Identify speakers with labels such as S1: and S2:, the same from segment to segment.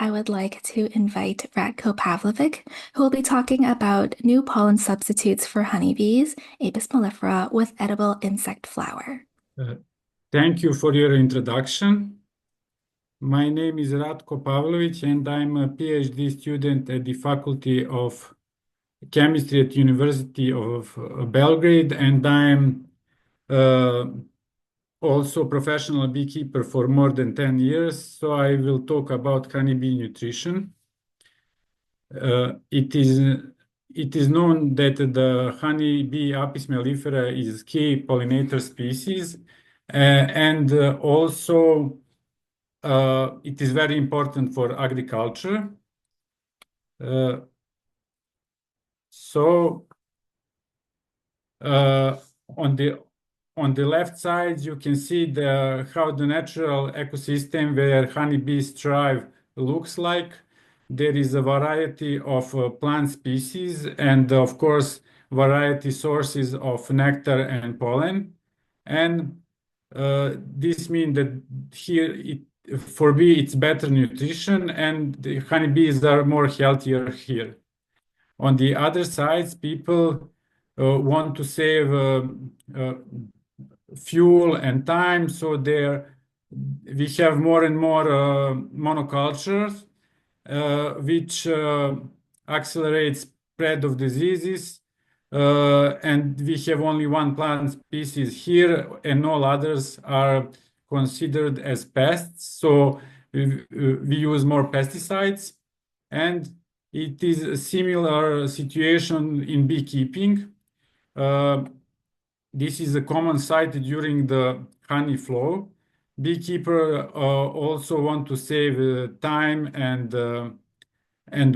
S1: I would like to invite Ratko Pavlovic, who will be talking about new pollen substitutes for honeybees, Apis mellifera, with edible insect flour.
S2: Uh, Thank you for your introduction. My name is Ratko Pavlovic, and I'm a PhD student at the Faculty of Chemistry at University of Belgrade, and I'm uh, also professional beekeeper for more than 10 years. So I will talk about honeybee nutrition. It is known that the honeybee Apis mellifera is key pollinator species, and also it is very important for agriculture. Uh, so uh, on the left side, you can see how the natural ecosystem where honeybees thrive looks like. There is a variety of plant species and, of course, variety sources of nectar and pollen. And this means that here, for bee, it's better nutrition, and the honeybees are more healthier here. On the other sides, people want to save uh, fuel and time, so we have more and more monocultures, which accelerates spread of diseases. And we have only one plant species here, and all others are considered as pests. So we use more pesticides, and it is a similar situation in beekeeping. This is a common sight during the honey flow. Beekeeper also want to save time and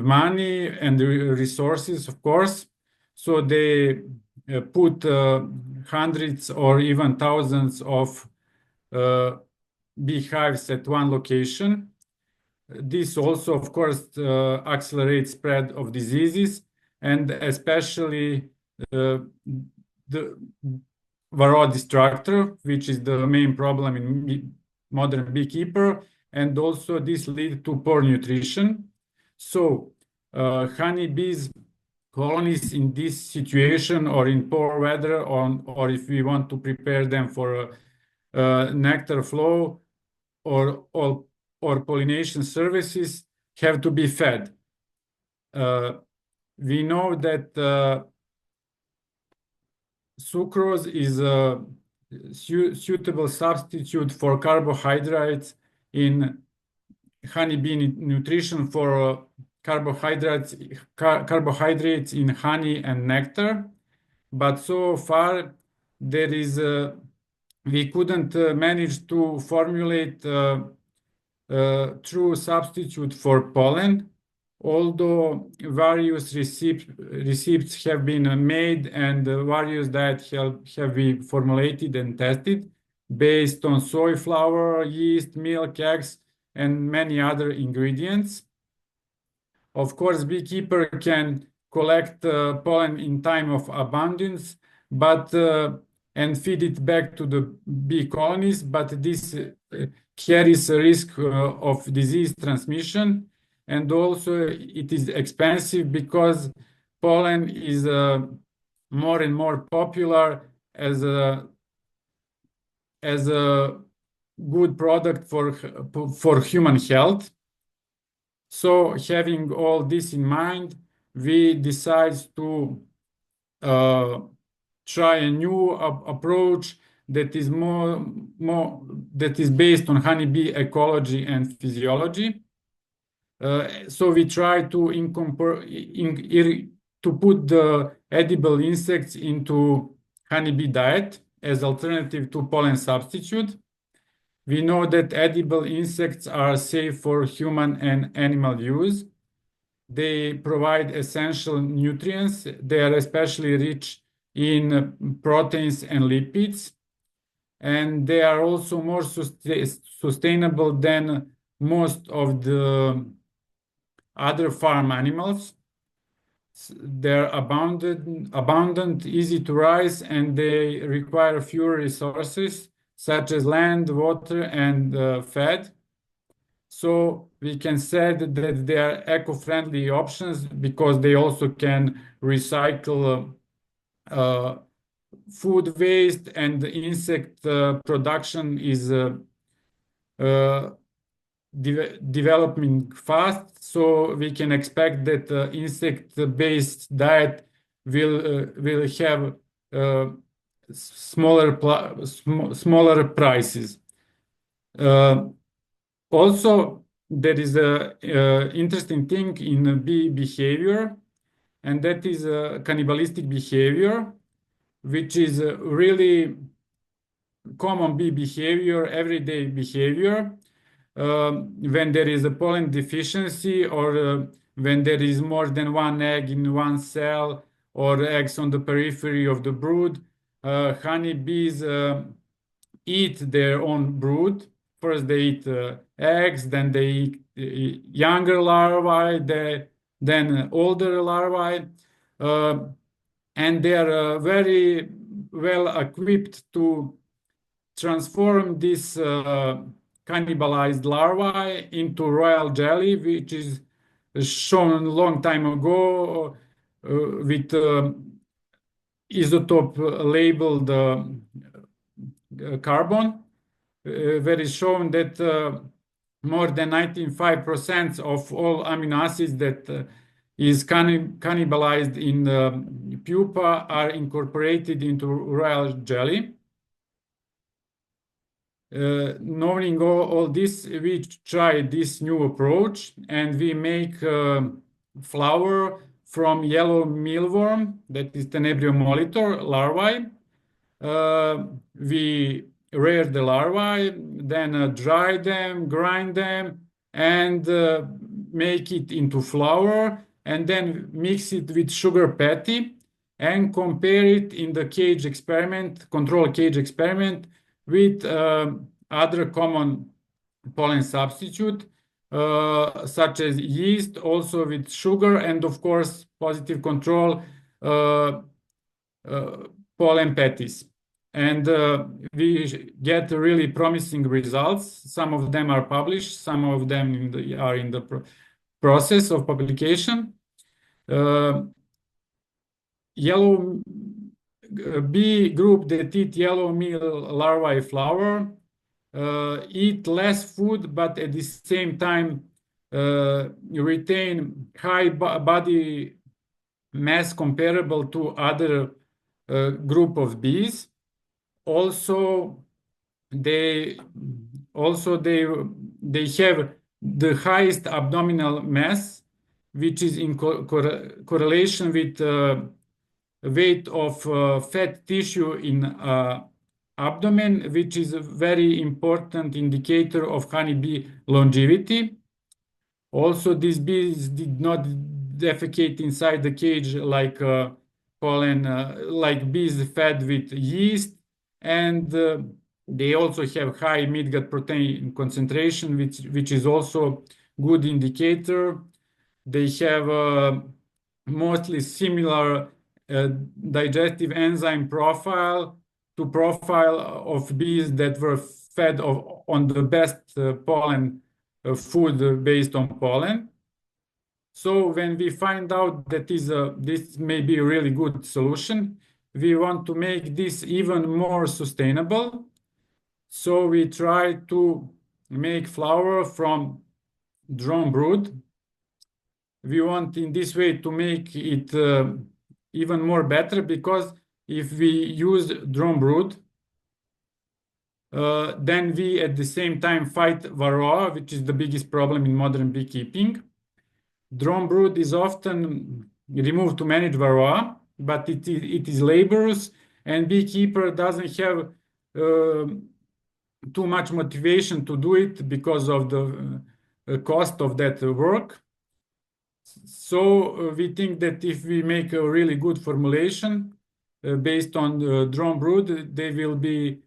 S2: money and resources, of course. So they put hundreds or even thousands of beehives at one location. This also, of course, accelerates spread of diseases, and especially the varroa destructor, which is the main problem in modern beekeeper, and also this leads to poor nutrition. So honeybees colonies in this situation or in poor weather, or if we want to prepare them for nectar flow or pollination services, have to be fed. We know that sucrose is a suitable substitute for carbohydrates in honeybee nutrition for carbohydrates in honey and nectar. But so far, we couldn't manage to formulate true substitute for pollen, although various receipts have been made and various diets have been formulated and tested based on soy flour, yeast, milk, eggs, and many other ingredients. Of course, beekeeper can collect pollen in time of abundance, and feed it back to the bee colonies, but this carries a risk of disease transmission, and also it is expensive because pollen is more and more popular as a good product for human health. So having all this in mind, we decide to try a new approach that is that is based on honeybee ecology and physiology. So we try to put the edible insects into honeybee diet as alternative to pollen substitute. We know that edible insects are safe for human and animal use. They provide essential nutrients. They are especially rich in proteins and lipids, and they are also more sustainable than most of the other farm animals. They're abundant, easy to raise, and they require fewer resources such as land, water, and fed. So we can say that they are eco-friendly options because they also can recycle food waste, and the insect production is uh, developing fast. So we can expect that insect-based diet will have uh, smaller prices. Uh, Also, there is a interesting thing in bee behavior, and that is cannibalistic behavior, which is really common bee behavior, everyday behavior. When there is a pollen deficiency, or when there is more than one egg in one cell, or eggs on the periphery of the brood, honeybees eat their own brood. First, they eat eggs, then they eat younger larvae, then older larvae, uh, and they are very well equipped to transform this cannibalized larvae into royal jelly, which is shown a long time ago with isotope labeled carbon, where it's shown that more than 95% of all amino acids that is cannibalized in the pupa are incorporated into royal jelly. Knowing all this, we try this new approach, and we make flour from yellow mealworm, that is Tenebrio molitor larvae. We rear the larvae, then dry them, grind them, and make it into flour, and then mix it with sugar patty and compare it in the cage experiment, control cage experiment, with other common pollen substitute, such as yeast, also with sugar, and of course, positive control uh, pollen patties. And we get really promising results. Some of them are published, some of them are in the process of publication. Yellow bee group that eat yellow meal larvae flour eat less food, but at the same time retain high body mass comparable to other group of bees. Also, they they have the highest abdominal mass, which is in correlation with weight of fat tissue in abdomen, which is a very important indicator of honeybee longevity. Also, these bees did not defecate inside the cage like pollen, like bees fed with yeast, and they also have high midgut protein concentration, which is also good indicator. They have mostly similar digestive enzyme profile to profile of bees that were fed on the best pollen food based on pollen. So when we find out that this may be a really good solution, we want to make this even more sustainable. So we try to make flour from drone brood. We want in this way to make it even more better, because if we use drone brood, then we at the same time fight varroa, which is the biggest problem in modern beekeeping. Drone brood is often removed to manage varroa, but it is laborious, and beekeeper doesn't have too much motivation to do it because of the cost of that work. So we think that if we make a really good formulation based on drone brood, they will be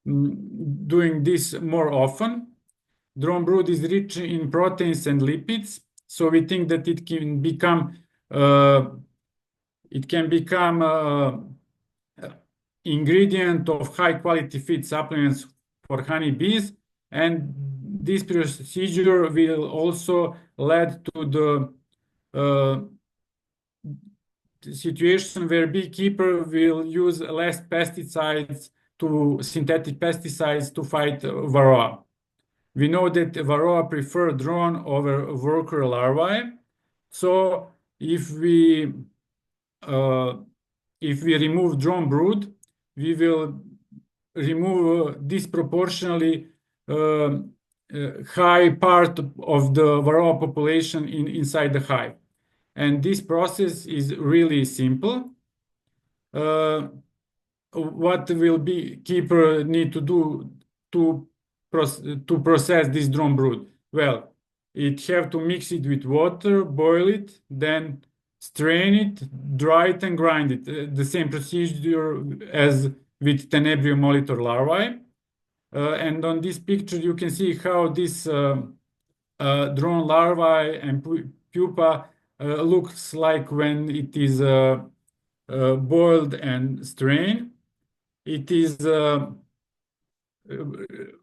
S2: doing this more often. Drone brood is rich in proteins and lipids, so we think that it can become ingredient of high quality feed supplements for honeybees, and this procedure will also lead to the situation where beekeeper will use less pesticides synthetic pesticides to fight varroa. We know that varroa prefer drone over worker larvae. So uh, if we remove drone brood, we will remove disproportionately high part of the varroa population inside the hive. And this process is really simple. What will beekeeper need to do to process this drone brood? Well, it have to mix it with water, boil it, then strain it, dry it, and grind it. The same procedure as with Tenebrium molitor larvae. And on this picture, you can see how this drone larvae and pupa looks like when it is boiled and strained. It is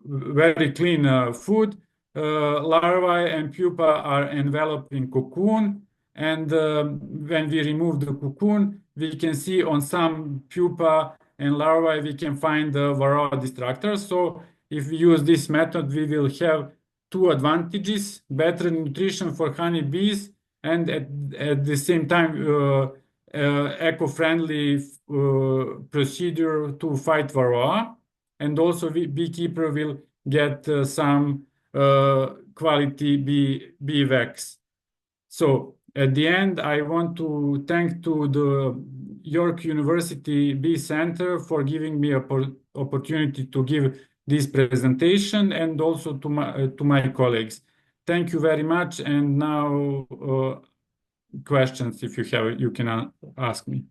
S2: very clean food. Larvae and pupa are enveloped in cocoon, and when we remove the cocoon, we can see on some pupa and larvae we can find the varroa destructors. So if we use this method, we will have two advantages: better nutrition for honeybees, and at the same time eco-friendly procedure to fight varroa, and also beekeeper will get some quality bee wax. So at the end, I want to thank to the York University Bee Center for giving me an opportunity to give this presentation, and also to my colleagues. Thank you very much. And now questions, if you have, you can ask me.